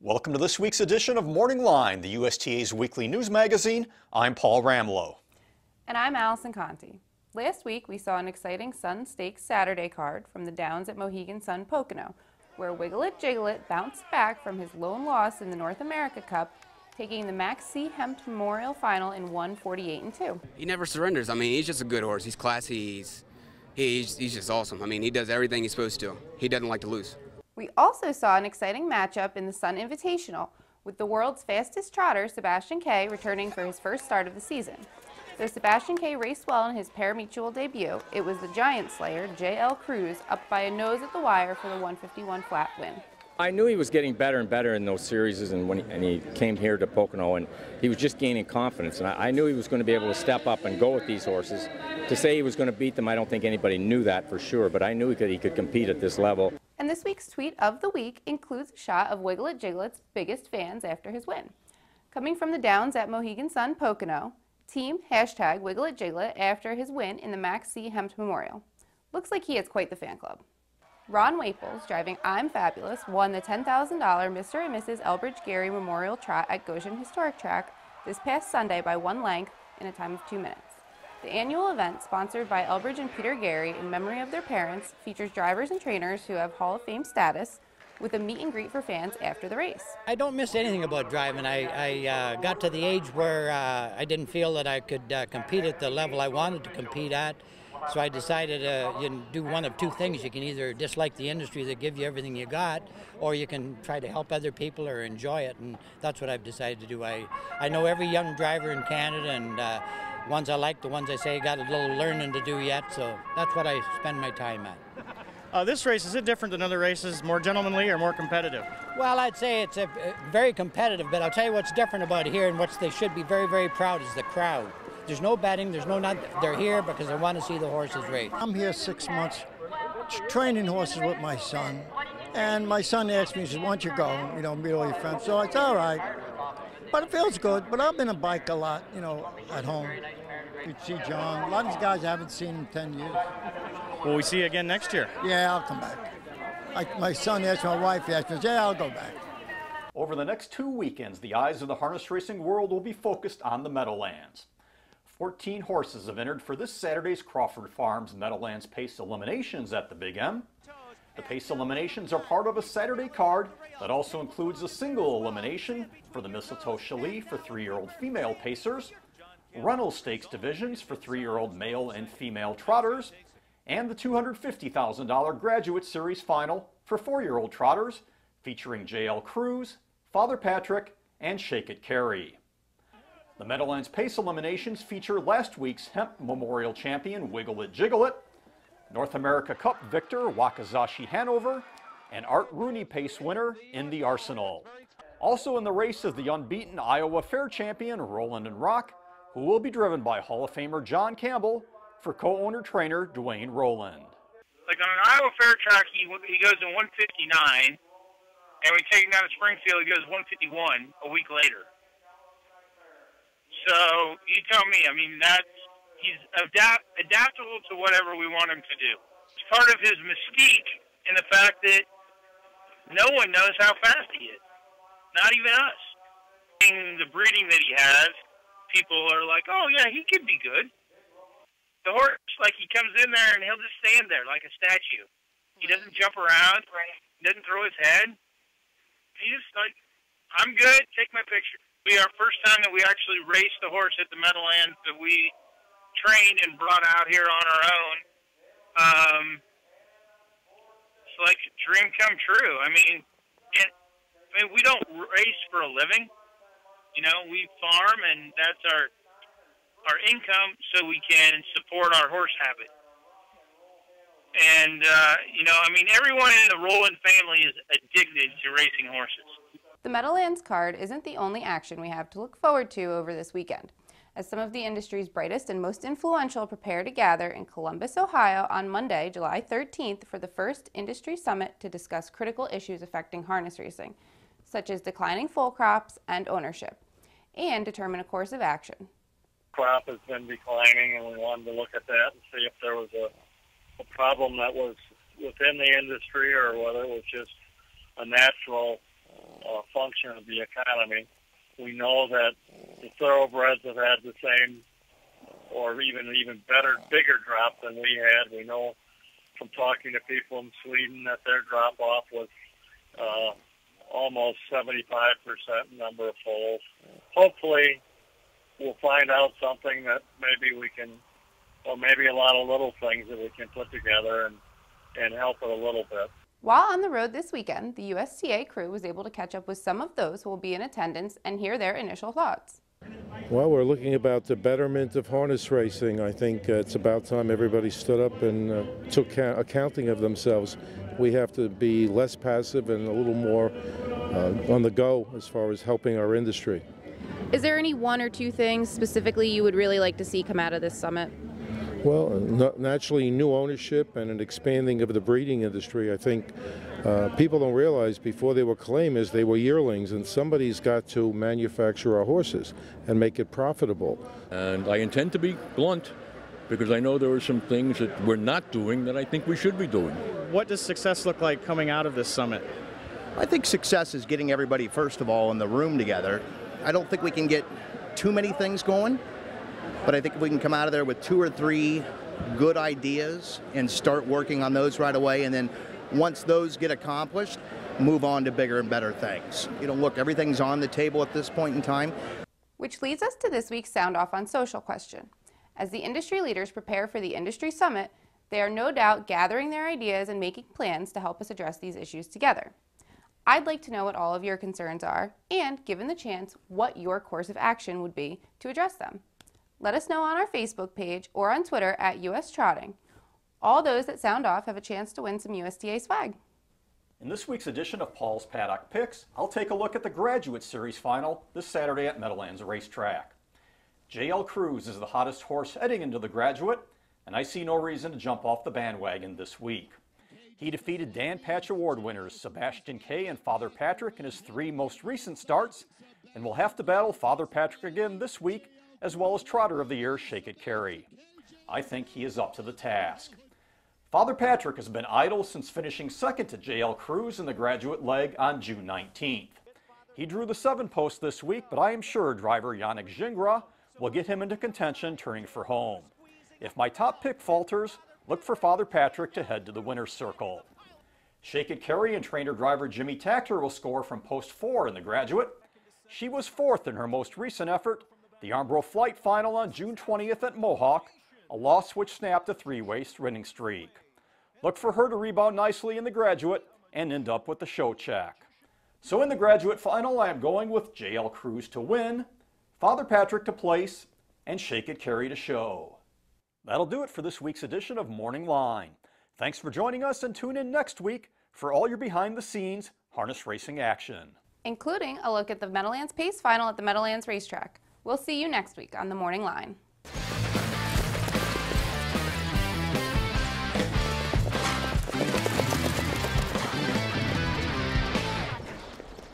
Welcome to this week's edition of Morning Line, the USTA's weekly news magazine. I'm Paul Ramlow. And I'm Allison Conte. Last week we saw an exciting Sun Stakes Saturday card from the Downs at Mohegan Sun Pocono, where Wiggle It Jiggleit bounced back from his lone loss in the North America Cup, taking the Max C. Hempt Memorial Final in 1:48-2. He never surrenders. I mean, he's just a good horse. He's classy. He's just awesome. I mean, he does everything he's supposed to. He doesn't like to lose. We also saw an exciting matchup in the Sun Invitational, with the world's fastest trotter, Sebastian K, returning for his first start of the season. Though Sebastian K raced well in his pari-mutuel debut, it was the giant slayer, JL Cruze, up by a nose at the wire for the 151 flat win. I knew he was getting better and better in those series, and when he came here to Pocono, and he was just gaining confidence. And I knew he was going to be able to step up and go with these horses. To say he was going to beat them, I don't think anybody knew that for sure, but I knew he could compete at this level. And this week's tweet of the week includes a shot of Wiggle It Jigleit's biggest fans after his win. Coming from the Downs at Mohegan Sun Pocono, team hashtag Wiggle It Jiggleit after his win in the Max C. Hempt Memorial. Looks like he has quite the fan club. Ron Waples, driving I'm Fabulous, won the $10,000 Mr. and Mrs. Elbridge Gerry Memorial Trot at Goshen Historic Track this past Sunday by 1 length in a time of 2 minutes. The annual event, sponsored by Elbridge and Peter Gerry in memory of their parents, features drivers and trainers who have Hall of Fame status, with a meet and greet for fans after the race. I don't miss anything about driving. I got to the age where I didn't feel that I could compete at the level I wanted to compete at. So I decided you can do one of two things. You can either dislike the industry that gives you everything you got, or you can try to help other people or enjoy it, and that's what I've decided to do. I know every young driver in Canada, and ones I like, the ones I say got a little learning to do yet, so that's what I spend my time at. This race, is it different than other races, more gentlemanly or more competitive? Well, I'd say it's very competitive, but I'll tell you what's different about here, and what they should be very, very proud is the crowd. There's no betting, there's no nothing. They're here because they want to see the horses race. I'm here 6 months training horses with my son, and my son asked me, he said, why don't you go, meet all your friends. So it's all right, but it feels good. But I've been a bike a lot, at home. You see John, a lot of these guys I haven't seen in 10 years. Will we see you again next year? Yeah, I'll come back. My son asked my wife, asked me, yeah, I'll go back. Over the next 2 weekends, the eyes of the harness racing world will be focused on the Meadowlands. 14 horses have entered for this Saturday's Crawford Farms Meadowlands Pace Eliminations at the Big M. The Pace Eliminations are part of a Saturday card that also includes a single elimination for the Mistletoe Chalet for 3-year-old female pacers, Reynolds Stakes divisions for 3-year-old male and female trotters, and the $250,000 Graduate Series final for 4-year-old trotters, featuring JL Cruze, Father Patrick, and Shake It Carey. The Meadowlands Pace Eliminations feature last week's Hempt Memorial Champion Wiggle It Jiggleit, North America Cup victor Wakizashi Hanover, and Art Rooney Pace winner Indy Arsenal. Also in the race is the unbeaten Iowa Fair champion Roland N Rock, who will be driven by Hall of Famer John Campbell for co-owner trainer Duane Roland. Like on an Iowa Fair track, he goes in 159, and we take him down to Springfield, he goes 151 a week later. So you tell me, I mean, he's adaptable to whatever we want him to do. It's part of his mystique in the fact that no one knows how fast he is, not even us. The breeding that he has, people are like, oh yeah, he could be good. The horse, like, he comes in there and he'll just stand there like a statue. He doesn't jump around, he doesn't throw his head. He just like, I'm good, take my picture. It'll be our first time that we actually raced the horse at the Meadowlands that we trained and brought out here on our own. It's like a dream come true. I mean, we don't race for a living. We farm, and that's our income, so we can support our horse habit. And, everyone in the Roland family is addicted to racing horses. The Meadowlands card isn't the only action we have to look forward to over this weekend, as some of the industry's brightest and most influential prepare to gather in Columbus, Ohio on Monday, July 13th for the first industry summit to discuss critical issues affecting harness racing, such as declining foal crops and ownership, and determine a course of action. Crop has been declining, and we wanted to look at that and see if there was a problem that was within the industry or whether it was just a natural function of the economy. We know that the thoroughbreds have had the same or even better, bigger drop than we had. We know from talking to people in Sweden that their drop-off was almost 75% number of foals. Hopefully, we'll find out something that maybe we can, or maybe a lot of little things that we can put together and help it a little bit. While on the road this weekend, the USTA crew was able to catch up with some of those who will be in attendance and hear their initial thoughts. Well, we're looking about the betterment of harness racing. I think it's about time everybody stood up and took accounting of themselves. We have to be less passive and a little more on the go as far as helping our industry. Is there any one or two things specifically you would really like to see come out of this summit? Well, naturally, new ownership and an expanding of the breeding industry. I think people don't realize before they were claimers, they were yearlings, and somebody's got to manufacture our horses and make it profitable. And I intend to be blunt, because I know there are some things that we're not doing that I think we should be doing. What does success look like coming out of this summit? I think success is getting everybody, first of all, in the room together. I don't think we can get too many things going, but I think if we can come out of there with 2 or 3 good ideas and start working on those right away, and then once those get accomplished, move on to bigger and better things. You know, look, everything's on the table at this point in time. Which leads us to this week's Sound Off on Social question. As the industry leaders prepare for the Industry Summit, they are no doubt gathering their ideas and making plans to help us address these issues together. I'd like to know what all of your concerns are, and, given the chance, what your course of action would be to address them. Let us know on our Facebook page or on Twitter at US Trotting. All those that sound off have a chance to win some USTA swag. In this week's edition of Paul's Paddock Picks, I'll take a look at the Graduate Series final this Saturday at Meadowlands Racetrack. JL Cruze is the hottest horse heading into the Graduate, and I see no reason to jump off the bandwagon this week. He defeated Dan Patch Award winners Sebastian K and Father Patrick in his 3 most recent starts, and will have to battle Father Patrick again this week, as well as Trotter of the Year Shake It Carry. I think he is up to the task. Father Patrick has been idle since finishing second to JL Cruze in the Graduate leg on June 19th. He drew the 7 post this week, but I am sure driver Yannick Gingras will get him into contention turning for home. If my top pick falters, look for Father Patrick to head to the winner's circle. Shake It Carry and trainer driver Jimmy Tactor will score from post 4 in the Graduate. She was 4th in her most recent effort, the Armbro Flight Final on June 20th at Mohawk, a loss which snapped a 3-way winning streak. Look for her to rebound nicely in the Graduate and end up with the show check. So in the Graduate Final, I am going with JL Cruze to win, Father Patrick to place, and Shake It Carry to show. That'll do it for this week's edition of Morning Line. Thanks for joining us, and tune in next week for all your behind-the-scenes harness racing action, including a look at the Meadowlands Pace Final at the Meadowlands Racetrack. We'll see you next week on the Morning Line.